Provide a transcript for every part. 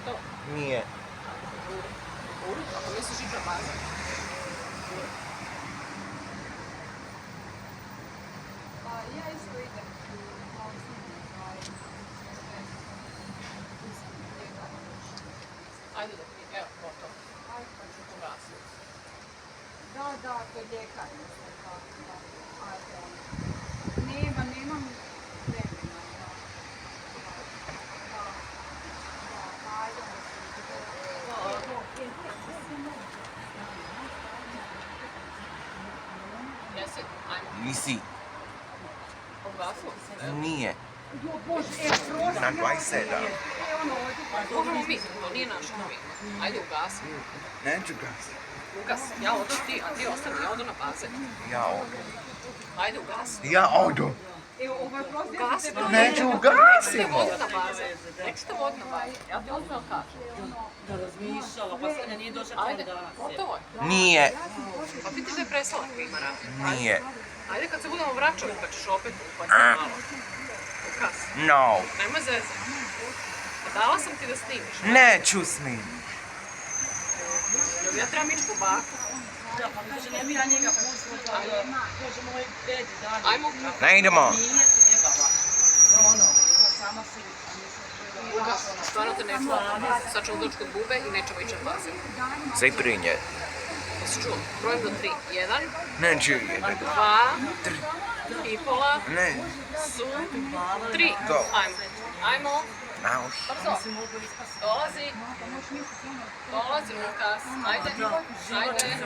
Gotovo? Nije. Ako misliš ići na bazen. Ja isto idem. Ajde da ti, evo, gotovo. Ugasio. Da, to je ljekarnica. Ajde. Nemam vremena. Ajde. Jesi? Ajmo. Nisi. Ugasilo? Nije. Bože, prosim. Na 27. Možemo mi, to nije naša novina. Ajde, ugasi. Neću gas. Ugasi. Ja odo ti, a ti ostani. Ja odo na bazen. Ja odu. Ajde, ugasi. Ja odu. Ugasi to. Neću Nećete ugasimo. voditi na bazen. Nećete voditi na bazen. Ja ti ozbiljno kažem. Da razmišljala, pa sad nije došla Ajde, danas. gotovo je. Nije. Pa vidiš da je preslala primara. Nije. Ajde kad se budemo vraćali pa ćeš opet upati malo. Ugasi. No. Nemoj zezati. Pa dala sam ti da snimiš. Neću snimiti. Jel ja trebam ići po baku? Da, pa kaže, ne bi ja njega pustila, pa da, kaže, moj dedi dalje. Ajmo. Ne idemo. Nije trebala. Ona sama se... Ugasi. Stvarno te neću voditi. Sad ćemo doći kod bube i nećemo ići na bazen. Saj prinje. Jesi čuo? Brojim do 3. 1, Neću jedan. 2, i pola, Ne. su 3. Go. Ajmo. Ajmo. Nauš. Brzo. Dolazi. Dolazi, Lukas. Ajde. Ajde.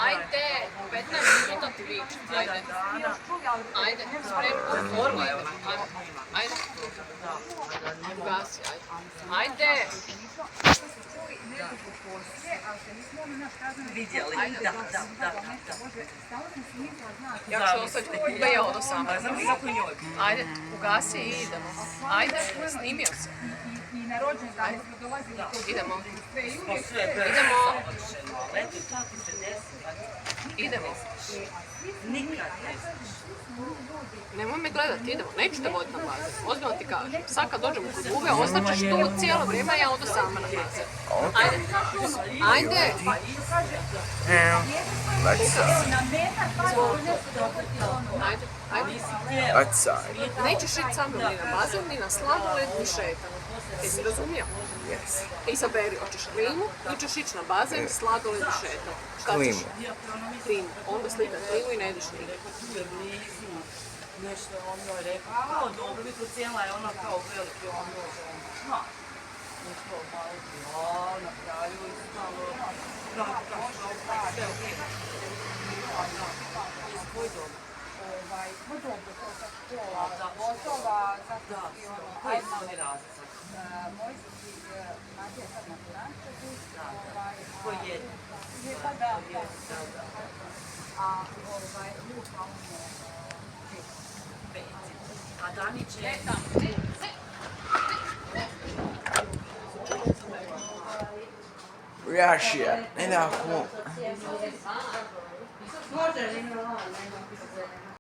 Ajde. 15 minuta ti viče. Ajde. Ajde. Spremno. Forma je. Ajde. Ajde. Ugasi. Ajde. Ajde. Vidjeli, da. Ja ću ostaviti kod bube, ja odo sama. Kako njoj? Ajde, ugasi i idemo. Ajde, snimio se. I na rođendan smo dolazili kod Idemo. Pa sve je Idemo. savršeno, ali eto, tako se desilo. Idemo. Nikad ne znaš. Nemoj me gledati, idemo. Neću te voditi na bazen. Ozbiljno ti kažem. Sad kad dođemo kod bube, ostaćeš tu cijelo vrijeme, a ja odo sama na bazen. Ajde. Ajde. Let's side. Ajde. Ajde. Let's side. Nećeš ići sa mnom ni na bazen, ni na sladoled, ni šetanje. Jesi razumio? Yes. Izaberi, hoćeš klimu ili ćeš ići na bazen, sladoled i šetanje. Šta ćeš? Klimu. Klimu. Onda slika klimu i ne ideš nigdje. Nešto on joj rekao, kao dobro, vi procijela je ona kao veliki ono, zna. Nešto malo, na kraju ispalo, sve okej. Jesi tvoj dom? dobro, to sa škola, gotova, zato i ono, Koji su oni razlika? moj si Matija sad na Frančevu, Koji je? pa da, a Luka on je A Danić je... Reacija. Ne da ako...